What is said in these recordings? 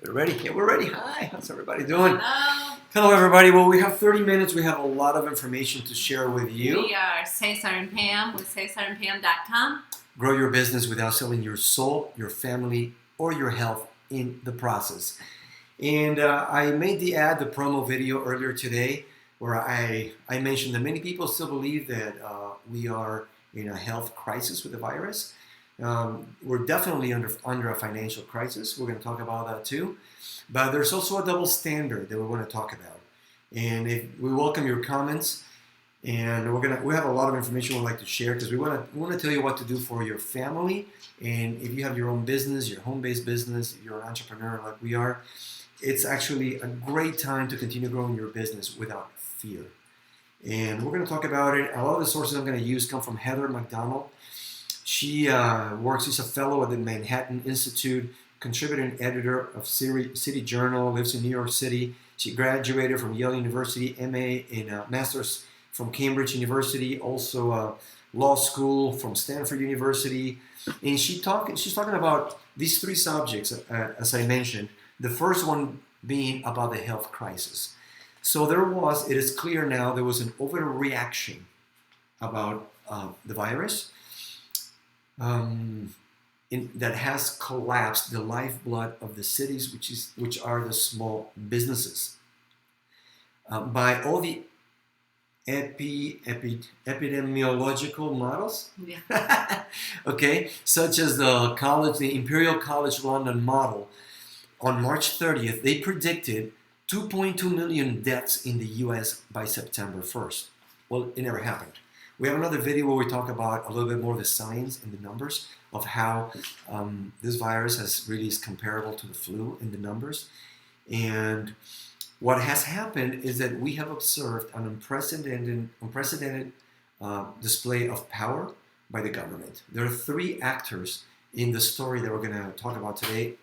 We're ready. Yeah, we're ready. Hi. How's everybody doing? Hello. Hello, everybody. Well, we have 30 minutes. We have a lot of information to share with you. We are Cesar and Pam with cesarandpam.com. Grow your business without selling your soul, your family, or your health in the process. And I made the promo video earlier today where I mentioned that many people still believe that we are in a health crisis with the virus. We're definitely under a financial crisis. We're going to talk about that too. But there's also a double standard that we want to talk about. And we welcome your comments. And we have a lot of information we'd like to share because we want to tell you what to do for your family. And if you have your own business, your home-based business, if you're an entrepreneur like we are, it's actually a great time to continue growing your business without fear. And we're going to talk about it. A lot of the sources I'm going to use come from Heather McDonald. She's a fellow at the Manhattan Institute, contributor and editor of City Journal, lives in New York City. She graduated from Yale University, MA in Master's from Cambridge University, also law school from Stanford University. And she's talking about these three subjects, as I mentioned. The first one being about the health crisis. So it is clear now, there was an overreaction about the virus that has collapsed the lifeblood of the cities, which are the small businesses. By all the epidemiological models, okay, such as the Imperial College London model, on March 30th, they predicted 2.2 million deaths in the U.S. by September 1st. Well, it never happened. We have another video where we talk about a little bit more of the science and the numbers of how this virus is comparable to the flu in the numbers. And what has happened is that we have observed an unprecedented display of power by the government. There are three actors in the story that we're going to talk about today.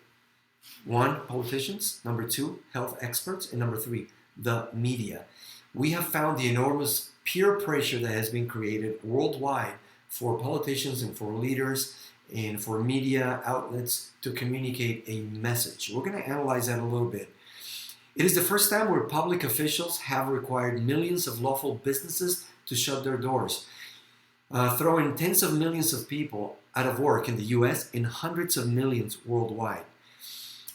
One, politicians. Number two, health experts. And number three, the media. We have found the enormous peer pressure that has been created worldwide for politicians and for leaders and for media outlets to communicate a message. We're going to analyze that a little bit. It is the first time where public officials have required millions of lawful businesses to shut their doors, throwing tens of millions of people out of work in the U.S. and hundreds of millions worldwide.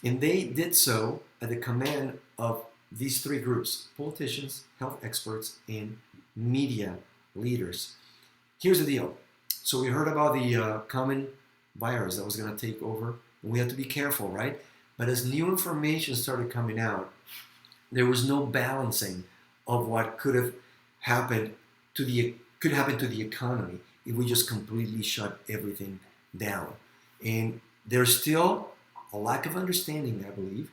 And they did so at the command of these three groups: politicians, health experts, and media leaders. Here's the deal. So we heard about the common virus that was going to take over, and we have to be careful, right? But as new information started coming out, there was no balancing of what could have happened to the economy if we just completely shut everything down. And there's still a lack of understanding, I believe,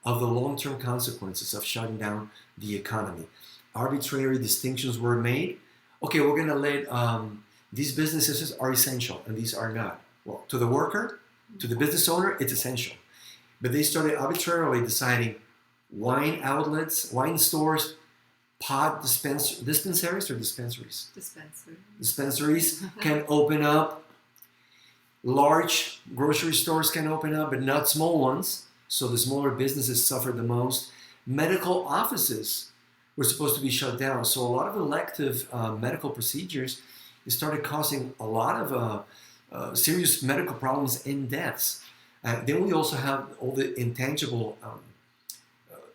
of the long-term consequences of shutting down the economy. Arbitrary distinctions were made. Okay, we're going to let these businesses are essential and these are not. Well, to the worker, to the business owner, it's essential. But they started arbitrarily deciding wine outlets, wine stores, pot dispensaries can open up. Large grocery stores can open up, but not small ones. So the smaller businesses suffered the most. Medical offices were supposed to be shut down. So a lot of elective medical procedures started causing a lot of serious medical problems and deaths. Then we also have all the intangible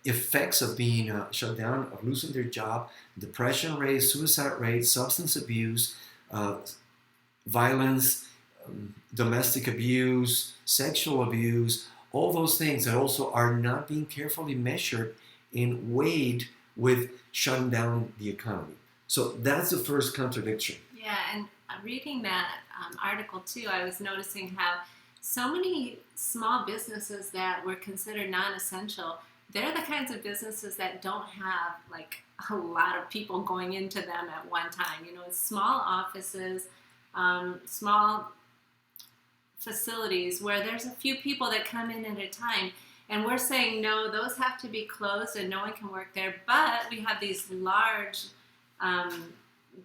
effects of being shut down, of losing their job: depression rates, suicide rates, substance abuse, violence, domestic abuse, sexual abuse, all those things that also are not being carefully measured and weighed with shutting down the economy. So that's the first contradiction. Yeah, and reading that article too, I was noticing how so many small businesses that were considered non-essential, they're the kinds of businesses that don't have like a lot of people going into them at one time. You know, it's small offices, small facilities where there's a few people that come in at a time. And we're saying, no, those have to be closed and no one can work there. But we have these large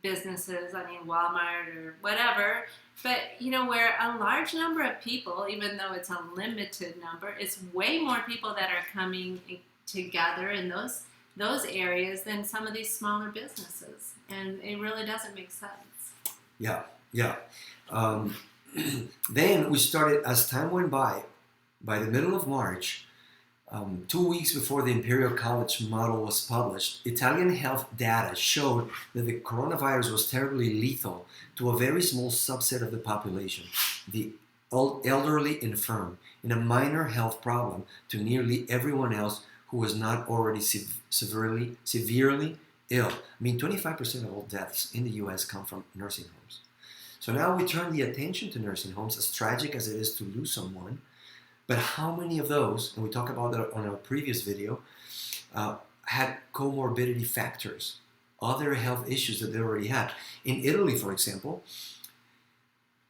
businesses, I mean Walmart or whatever, but where a large number of people, even though it's a limited number, it's way more people that are coming together in those areas than some of these smaller businesses, and it really doesn't make sense. Yeah. Then we started, as time went by the middle of March, 2 weeks before the Imperial College model was published, Italian health data showed that the coronavirus was terribly lethal to a very small subset of the population, the elderly infirm, and a minor health problem to nearly everyone else who was not already severely ill. I mean, 25% of all deaths in the U.S. come from nursing homes. So now we turn the attention to nursing homes, as tragic as it is to lose someone. But how many of those, and we talked about that on our previous video, had comorbidity factors, other health issues that they already had? In Italy, for example,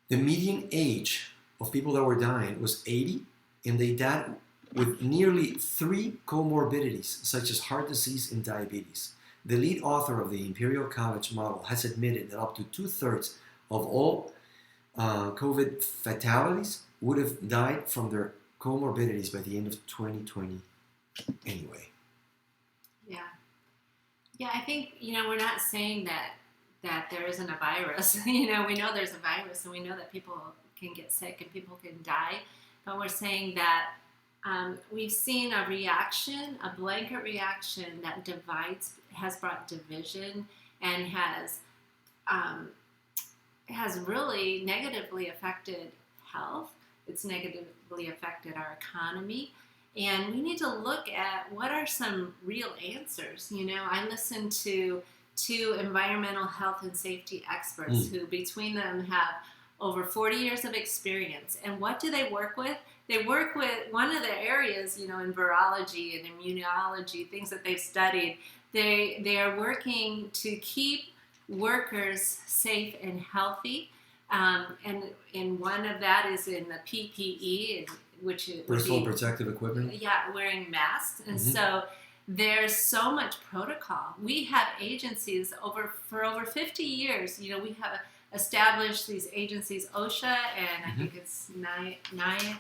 the median age of people that were dying was 80, and they died with nearly 3 comorbidities, such as heart disease and diabetes. The lead author of the Imperial College model has admitted that up to 2/3 of all COVID fatalities would have died from their comorbidities by the end of 2020 anyway. Yeah, I think, we're not saying that there isn't a virus. We know there's a virus, and we know that people can get sick and people can die, but we're saying that we've seen a blanket reaction that divides, has brought division, and has really negatively affected health. It's negatively affected our economy. And we need to look at what are some real answers. I listened to 2 environmental health and safety experts who between them have over 40 years of experience. And what do they work with? They work with one of the areas, in virology and immunology, things that they've studied. They are working to keep workers safe and healthy. And one of that is in the PPE, which is personal protective equipment. Yeah, wearing masks. And so there's so much protocol. We have agencies for over 50 years. We have established these agencies, OSHA, and I think it's NIA.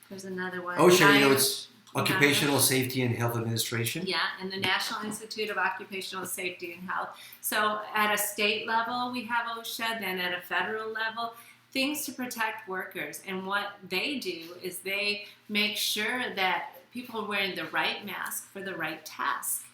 There's another one. OSHA, it's Occupational Safety and Health Administration. Yeah, and the National Institute of Occupational Safety and Health. So at a state level, we have OSHA, then at a federal level, things to protect workers. And what they do is they make sure that people are wearing the right mask for the right task.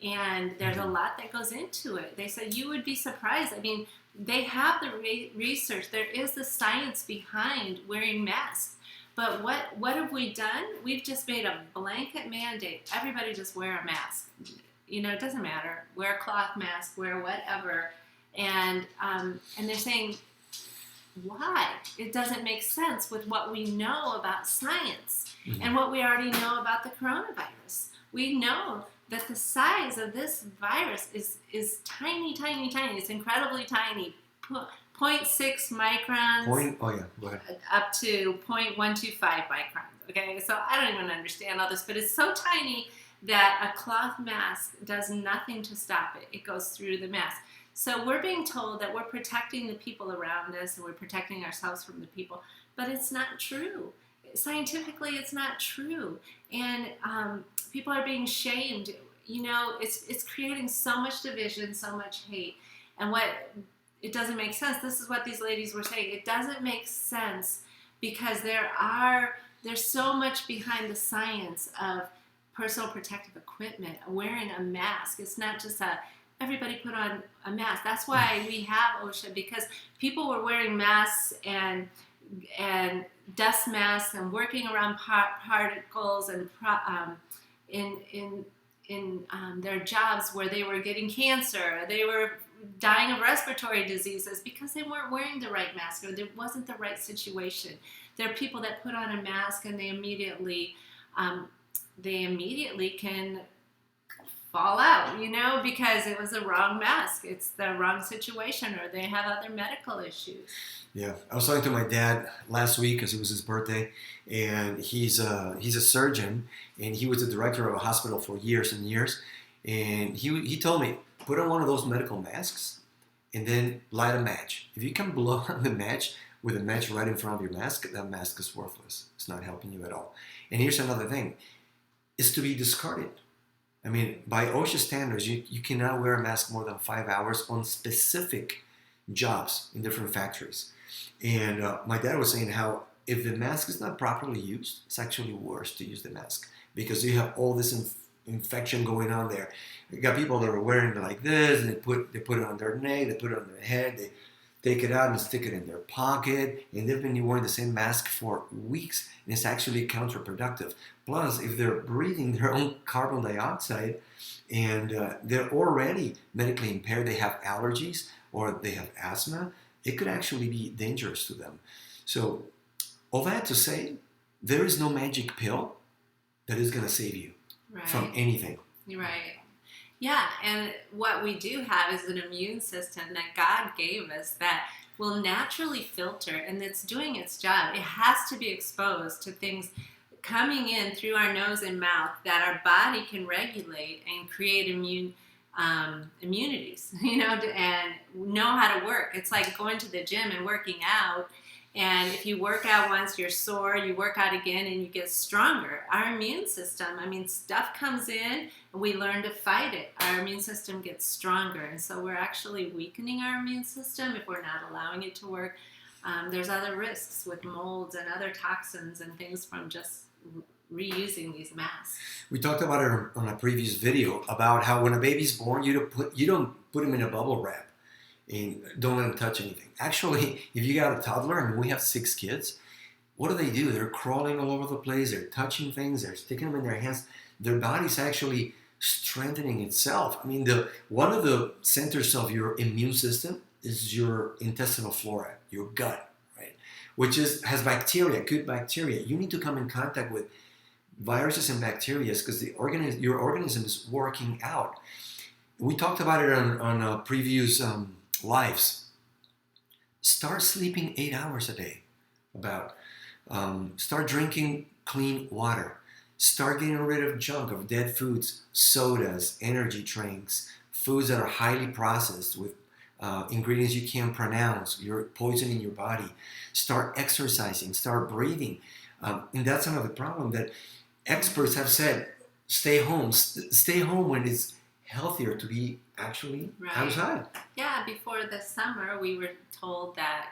And there's a lot that goes into it. They said you would be surprised. I mean, they have the research. There is the science behind wearing masks. But what have we done? We've just made a blanket mandate. Everybody just wear a mask. It doesn't matter. Wear a cloth mask, wear whatever. And they're saying, why? It doesn't make sense with what we know about science and what we already know about the coronavirus. We know that the size of this virus is tiny, tiny, tiny. It's incredibly tiny. 0.6 microns go ahead. Up to 0.125 microns. Okay, so I don't even understand all this, but it's so tiny that a cloth mask does nothing to stop it. It goes through the mask. So we're being told that we're protecting the people around us and we're protecting ourselves from the people, but it's not true. Scientifically, it's not true. And people are being shamed. It's creating so much division, so much hate. And it doesn't make sense. This is what these ladies were saying. It doesn't make sense because there's so much behind the science of personal protective equipment, wearing a mask. It's not just everybody put on a mask. That's why we have OSHA, because people were wearing masks and dust masks and working around particles and in their jobs where they were getting cancer, they were dying of respiratory diseases because they weren't wearing the right mask or there wasn't the right situation. There are people that put on a mask and they immediately can fall out, because it was the wrong mask. It's the wrong situation, or they have other medical issues. Yeah, I was talking to my dad last week because it was his birthday, and he's a surgeon, and he was the director of a hospital for years and years, and he told me, put on one of those medical masks, and then light a match. If you can blow on the match with a match right in front of your mask, that mask is worthless. It's not helping you at all. And here's another thing. It's to be discarded. I mean, by OSHA standards, you cannot wear a mask more than 5 hours on specific jobs in different factories. And my dad was saying how if the mask is not properly used, it's actually worse to use the mask because you have all this infection going on there. You got people that are wearing it like this, and they put it on their neck, they put it on their head, they take it out and stick it in their pocket, and they've been wearing the same mask for weeks, and it's actually counterproductive. Plus, if they're breathing their own carbon dioxide, and they're already medically impaired, they have allergies, or they have asthma, it could actually be dangerous to them. So, all that to say, there is no magic pill that is going to save you from anything. Right. Yeah, and what we do have is an immune system that God gave us that will naturally filter, and it's doing its job. It has to be exposed to things coming in through our nose and mouth that our body can regulate and create immunities, and know how to work. It's like going to the gym and working out. And if you work out once, you're sore, you work out again, and you get stronger. Our immune system, stuff comes in, and we learn to fight it. Our immune system gets stronger. And so we're actually weakening our immune system if we're not allowing it to work. There's other risks with molds and other toxins and things from just reusing these masks. We talked about it on a previous video about how when a baby's born, you don't put him in a bubble wrap. And don't let them touch anything. Actually, if you got a toddler, we have 6 kids, what do? They're crawling all over the place, they're touching things, they're sticking them in their hands. Their body's actually strengthening itself. One of the centers of your immune system is your intestinal flora, your gut, right? Which has bacteria, good bacteria. You need to come in contact with viruses and bacteria because your organism is working out. We talked about it on previous lives. Start sleeping 8 hours a day. Start drinking clean water. Start getting rid of junk, of dead foods, sodas, energy drinks, foods that are highly processed with ingredients you can't pronounce. You're poisoning your body. Start exercising. Start breathing. And that's another problem that experts have said. Stay home. Stay home when it's healthier to be actually outside. Yeah, before the summer, we were told that,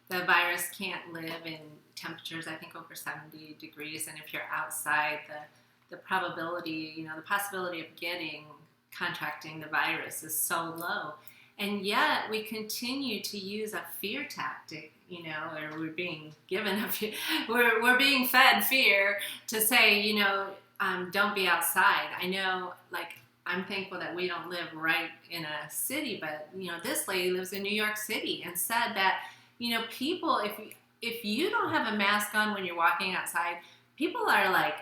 the virus can't live in temperatures, I think, over 70 degrees. And if you're outside, the probability, the possibility of contracting the virus is so low. And yet we continue to use a fear tactic, or we're being given we're being fed fear to say, don't be outside. I know, I'm thankful that we don't live right in a city, but, this lady lives in New York City and said that, people, if you don't have a mask on when you're walking outside, people are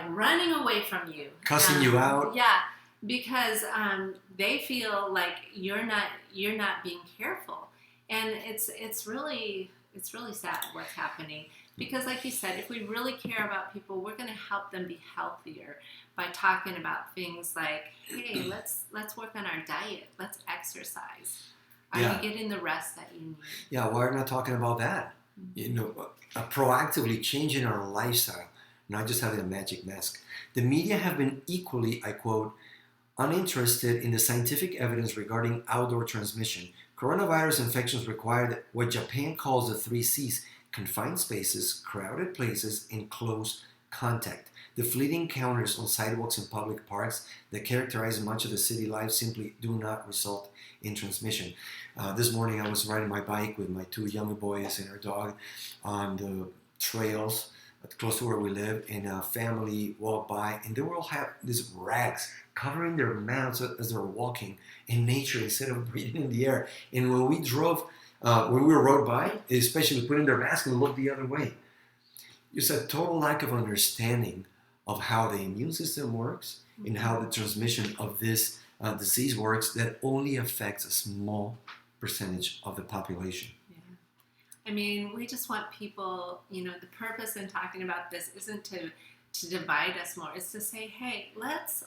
running away from you. Cussing you out. Yeah, because they feel like you're not being careful. And it's really sad what's happening. Because like you said, if we really care about people, we're going to help them be healthier by talking about things like, hey, let's work on our diet. Let's exercise. Are you getting the rest that you need? Yeah, why are we not talking about that? Proactively changing our lifestyle, not just having a magic mask. The media have been equally, I quote, uninterested in the scientific evidence regarding outdoor transmission. Coronavirus infections require what Japan calls the 3 C's: confined spaces, crowded places, and close contact. The fleeting encounters on sidewalks and public parks that characterize much of the city life simply do not result in transmission. This morning I was riding my bike with my 2 younger boys and our dog on the trails close to where we live, and a family walked by, and they will have these rags covering their mouths as they're walking in nature instead of breathing in the air. And when we rode by, especially putting their mask and looked the other way, it's a total lack of understanding of how the immune system works and how the transmission of this disease works that only affects a small percentage of the population. We just want people, the purpose in talking about this isn't to divide us more. It's to say, hey, let's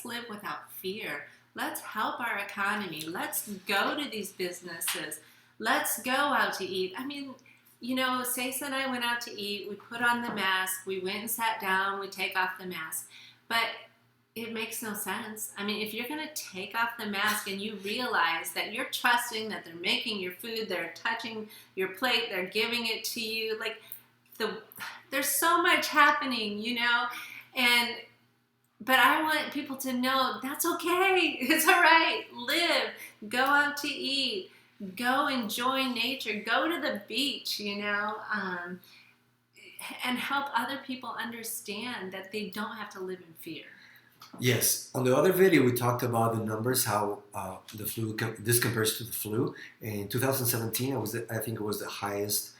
live without fear. Let's help our economy. Let's go to these businesses. Let's go out to eat. I mean, Cesar and I went out to eat. We put on the mask. We went and sat down. We take off the mask. But it makes no sense. I mean, if you're going to take off the mask and you realize that you're trusting that they're making your food, they're touching your plate, they're giving it to you, like there's so much happening, but I want people to know that's okay. It's all right. Live, go out to eat, go enjoy nature, go to the beach, and help other people understand that they don't have to live in fear. Yes. On the other video, we talked about the numbers, how the flu, this compares to the flu. In 2017, I think it was the highest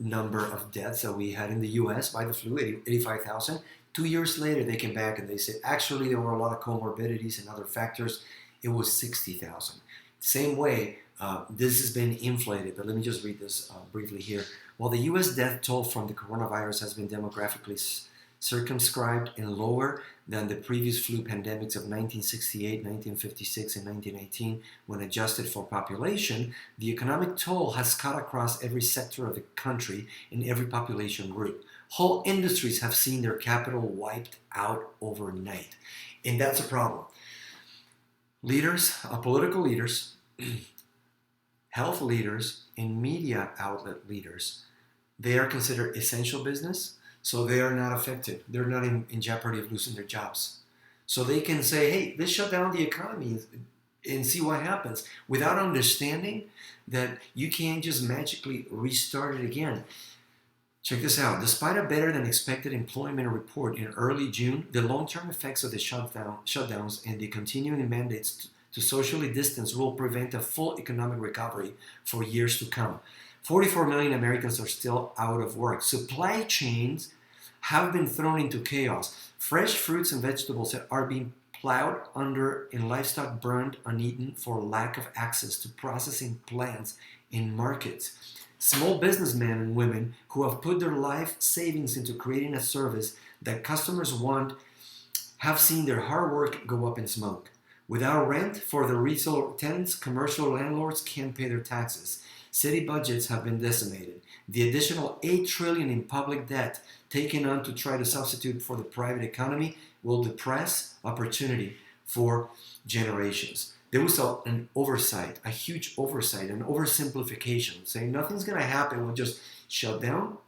number of deaths that we had in the U.S. by the flu, 85,000. 2 years later, they came back and they said, actually, there were a lot of comorbidities and other factors. It was 60,000. Same way, this has been inflated, but let me just read this briefly here. While the U.S. death toll from the coronavirus has been demographically circumscribed and lower than the previous flu pandemics of 1968, 1956, and 1918, when adjusted for population, the economic toll has cut across every sector of the country in every population group. Whole industries have seen their capital wiped out overnight. And that's a problem. Leaders, political leaders, health leaders, and media outlet leaders, they are considered essential business, so they are not affected. They're not in jeopardy of losing their jobs. So they can say, hey, let's shut down the economy and see what happens, without understanding that you can't just magically restart it again. Check this out. Despite a better than expected employment report in early June, the long-term effects of the shutdowns and the continuing mandates to socially distance will prevent a full economic recovery for years to come. 44 million Americans are still out of work. Supply chains have been thrown into chaos. Fresh fruits and vegetables are being plowed under and livestock burned uneaten for lack of access to processing plants in markets. Small businessmen and women who have put their life savings into creating a service that customers want have seen their hard work go up in smoke. Without rent for the retail tenants, commercial landlords can't pay their taxes. City budgets have been decimated. The additional $8 trillion in public debt taken on to try to substitute for the private economy will depress opportunity for generations. There was an oversight, a huge oversight, an oversimplification, saying nothing's going to happen. We'll just shut down.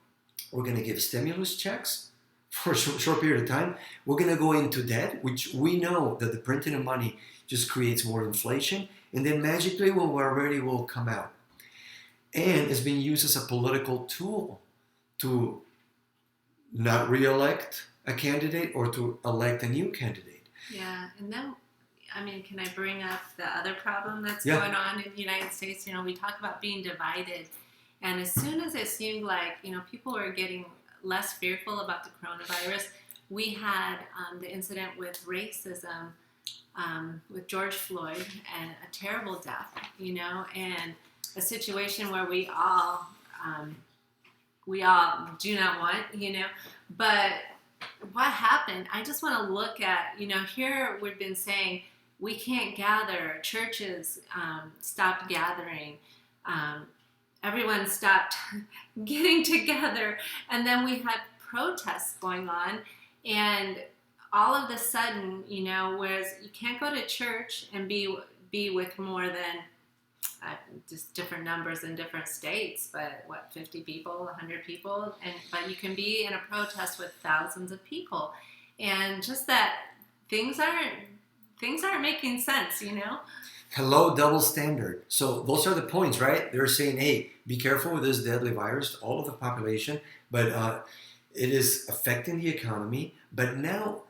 We're going to give stimulus checks for a short period of time. We're going to go into debt, which we know that the printing of money just creates more inflation. And then magically, when we're ready, we'll come out. And it's being used as a political tool to not re-elect a candidate or to elect a new candidate. Yeah, and then, can I bring up the other problem that's going on in the United States? We talk about being divided. And as soon as it seemed like, people were getting less fearful about the coronavirus, we had the incident with racism with George Floyd and a terrible death, and a situation where we all do not want, but what happened? I just want to look at, here we've been saying we can't gather, churches stopped gathering, everyone stopped getting together, and then we had protests going on, and all of a sudden, whereas you can't go to church and be with more than just different numbers in different states, but 50 people, 100 people, but you can be in a protest with thousands of people, and just that things aren't making sense, Hello, double standard. So those are the points, right? They're saying, hey, be careful with this deadly virus, all of the population, but it is affecting the economy. But now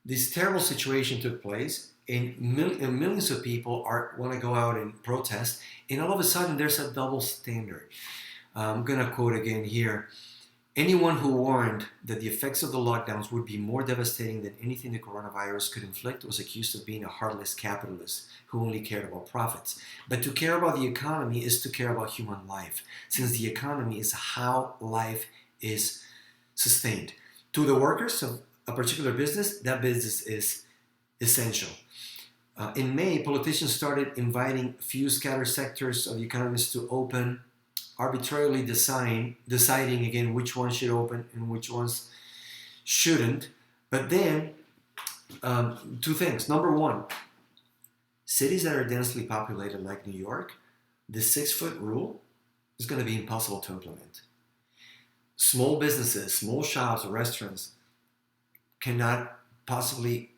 this terrible situation took place, and millions of people want to go out and protest, and all of a sudden there's a double standard. I'm going to quote again here. Anyone who warned that the effects of the lockdowns would be more devastating than anything the coronavirus could inflict was accused of being a heartless capitalist who only cared about profits. But to care about the economy is to care about human life, since the economy is how life is sustained. To the workers of a particular business, that business is essential. In May, politicians started inviting few scattered sectors of the economies to open, arbitrarily deciding again which ones should open and which ones shouldn't. But then, two things. Number one, cities that are densely populated like New York, the 6-foot rule is going to be impossible to implement. Small businesses, small shops, restaurants cannot possibly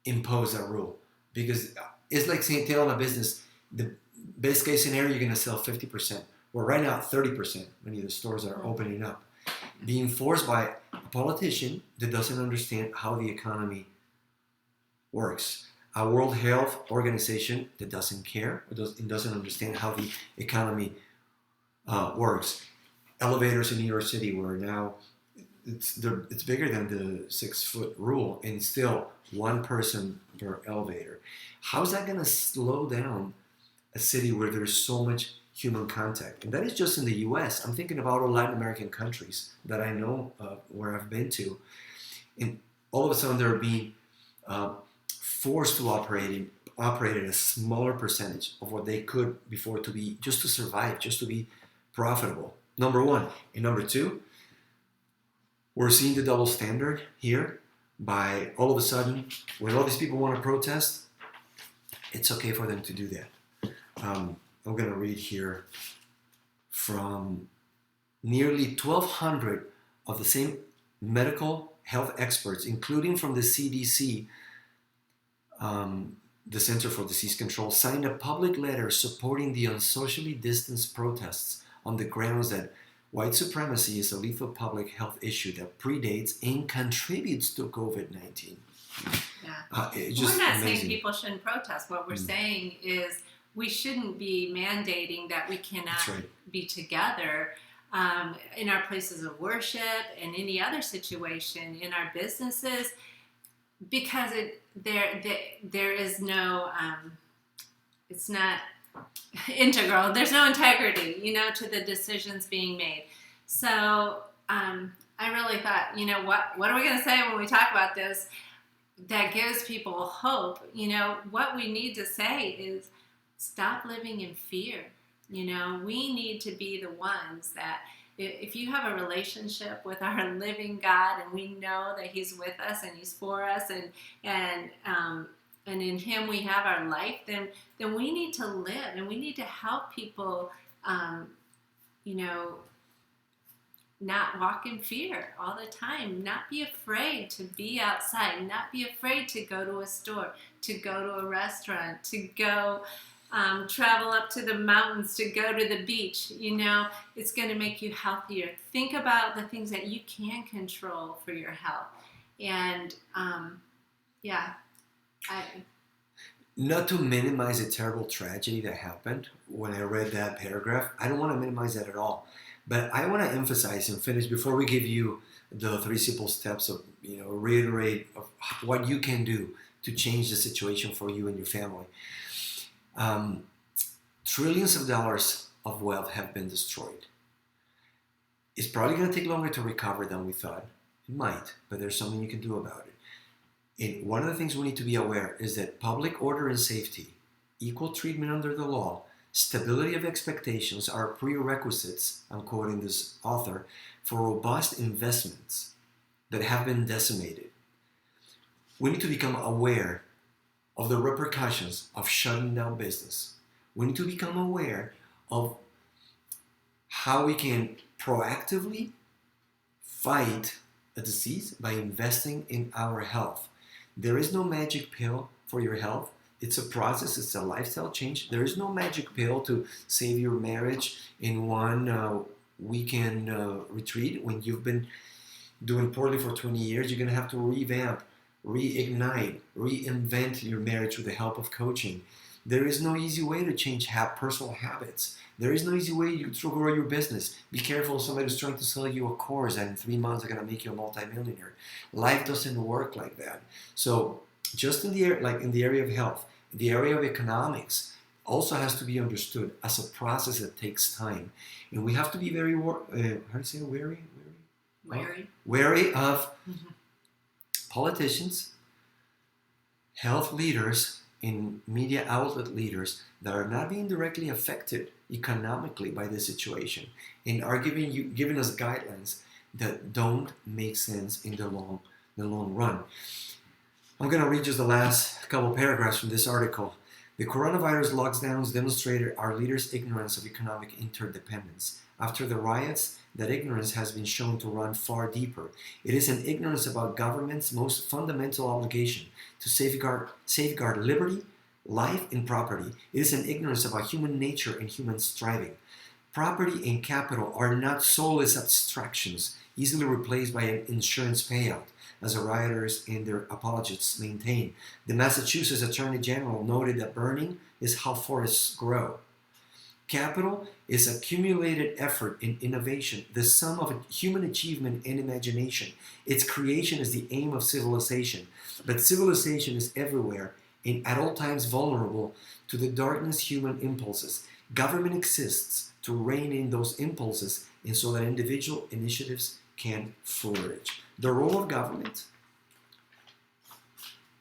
impose that rule because it's like saying, telling a business, the best case scenario, you're going to sell 50%. Well, right now, 30%, many of the stores are opening up. Being forced by a politician that doesn't understand how the economy works. A World Health Organization that doesn't care, or doesn't understand how the economy works. Elevators in New York City where now it's bigger than the 6-foot rule and still one person per elevator. How's that going to slow down a city where there's so much human contact? And that is just in the US. I'm thinking about all Latin American countries that I know where I've been to. And all of a sudden they're being forced to operate at a smaller percentage of what they could before to be, just to survive, just to be profitable. Number one. And number two, we're seeing the double standard here by all of a sudden, when all these people want to protest, it's okay for them to do that. I'm going to read here from nearly 1,200 of the same medical health experts, including from the CDC, the Center for Disease Control, signed a public letter supporting the unsocially distanced protests on the grounds that white supremacy is a lethal public health issue that predates and contributes to COVID-19. Yeah. It's just we're not amazing. saying people shouldn't protest. What we're saying is we shouldn't be mandating that we cannot be together in our places of worship and any other situation, in our businesses, because there is no, it's not integral. There's no integrity, to the decisions being made. So I really thought, what are we going to say when we talk about this that gives people hope? What we need to say is stop living in fear. We need to be the ones that, if you have a relationship with our living God and we know that He's with us and He's for us and in Him we have our life, then we need to live and we need to help people, not walk in fear all the time, not be afraid to be outside, not be afraid to go to a store, to go to a restaurant, to go travel up to the mountains, to go to the beach. It's going to make you healthier. Think about the things that you can control for your health. And not to minimize a terrible tragedy that happened when I read that paragraph. I don't want to minimize that at all. But I want to emphasize and finish before we give you the 3 simple steps of, reiterate of what you can do to change the situation for you and your family. Trillions of dollars of wealth have been destroyed. It's probably going to take longer to recover than we thought. It might, but there's something you can do about it. And one of the things we need to be aware is that public order and safety, equal treatment under the law, stability of expectations are prerequisites, I'm quoting this author, for robust investments that have been decimated. We need to become aware of the repercussions of shutting down business. We need to become aware of how we can proactively fight a disease by investing in our health. There is no magic pill for your health. It's a process. It's a lifestyle change. There is no magic pill to save your marriage in one weekend retreat. When you've been doing poorly for 20 years, you're going to have to revamp, reignite, reinvent your marriage with the help of coaching. There is no easy way to change personal habits. There is no easy way to grow your business. Be careful of somebody who's trying to sell you a course and in 3 months they're going to make you a multimillionaire. Life doesn't work like that. So just in the area of health, the area of economics also has to be understood as a process that takes time. And we have to be very, wary of politicians, health leaders, and media outlet leaders that are not being directly affected economically by this situation and are giving us guidelines that don't make sense in the long run. I'm going to read just the last couple paragraphs from this article. The coronavirus lockdowns demonstrated our leaders' ignorance of economic interdependence. After the riots, that ignorance has been shown to run far deeper. It is an ignorance about government's most fundamental obligation to safeguard liberty, life, and property. It is an ignorance about human nature and human striving. Property and capital are not soulless abstractions, easily replaced by an insurance payout, as the rioters and their apologists maintain. The Massachusetts Attorney General noted that burning is how forests grow. Capital is accumulated effort and innovation, the sum of human achievement and imagination. Its creation is the aim of civilization. But civilization is everywhere and at all times vulnerable to the darkness human impulses. Government exists to rein in those impulses and so that individual initiatives can flourish. The role of government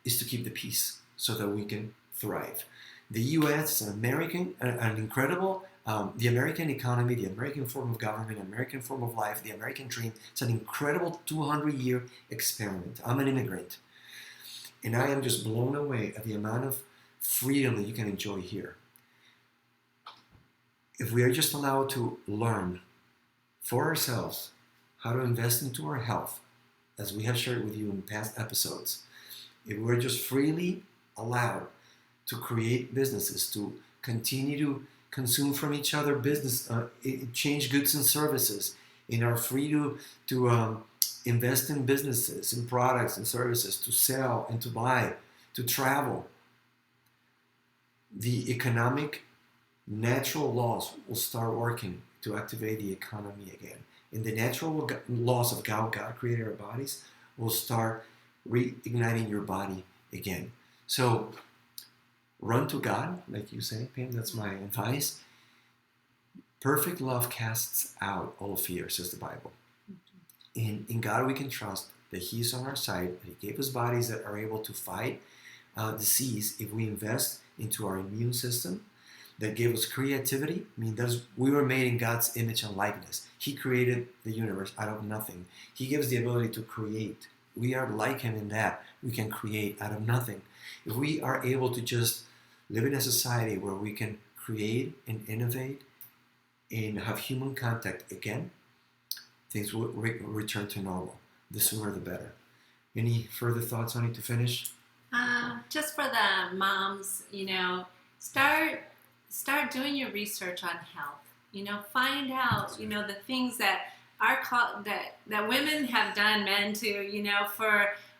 is to keep the peace so that we can thrive. The U.S. is an incredible, the American economy, the American form of government, American form of life, the American dream. It's an incredible 200-year experiment. I'm an immigrant, and I am just blown away at the amount of freedom that you can enjoy here. If we are just allowed to learn for ourselves how to invest into our health, as we have shared with you in past episodes, if we're just freely allowed to create businesses, to continue to consume from each other change goods and services, and are free to invest in businesses, in products and services, to sell and to buy, to travel, the economic natural laws will start working to activate the economy again. And the natural laws of how God created our bodies will start reigniting your body again. So run to God, like you say, Pam, that's my advice. Perfect love casts out all fear, says the Bible. And in God we can trust that He's on our side, that He gave us bodies that are able to fight disease if we invest into our immune system, that gave us creativity. I mean, we were made in God's image and likeness. He created the universe out of nothing. He gives the ability to create. We are like Him in that. We can create out of nothing. If we are able to just live in a society where we can create and innovate and have human contact again, things will return to normal. The sooner the better. Any further thoughts on it to finish? Just for the moms, start doing your research on health. Find out, the things that that women have done, men too,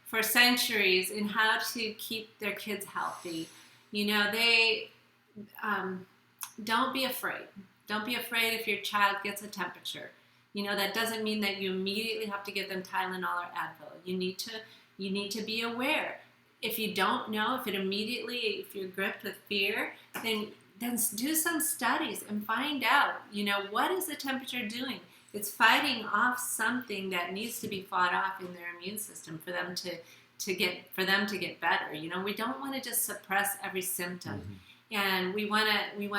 for centuries, in how to keep their kids healthy. They don't be afraid. Don't be afraid if your child gets a temperature. That doesn't mean that you immediately have to give them Tylenol or Advil. You need to be aware. If you don't know, if you're gripped with fear, then do some studies and find out, what is the temperature doing? It's fighting off something that needs to be fought off in their immune system for them to get better. We don't want to just suppress every symptom. Mm-hmm. And we want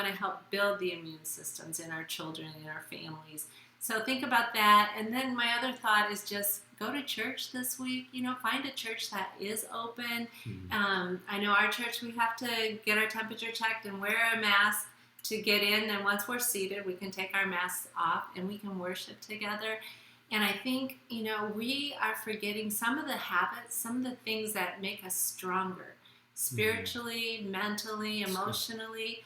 to help build the immune systems in our children and our families. So think about that. And then my other thought is just go to church this week. Find a church that is open. Mm-hmm. I know our church, we have to get our temperature checked and wear a mask to get in. And once we're seated, we can take our masks off and we can worship together. And I think, we are forgetting some of the habits, some of the things that make us stronger spiritually, mentally, emotionally.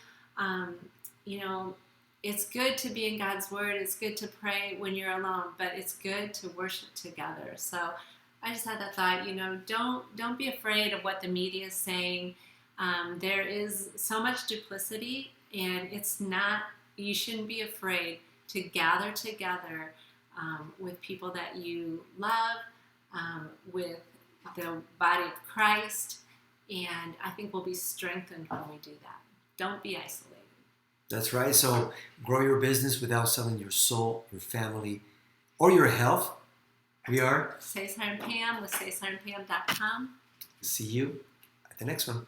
It's good to be in God's Word. It's good to pray when you're alone, but it's good to worship together. So I just had that thought, don't be afraid of what the media is saying. There is so much duplicity, and you shouldn't be afraid to gather together with people that you love, with the body of Christ, and I think we'll be strengthened when we do that. Don't be isolated. That's right. So grow your business without selling your soul, your family, or your health. We are Cesar and Pam with cesarandpam.com. See you at the next one.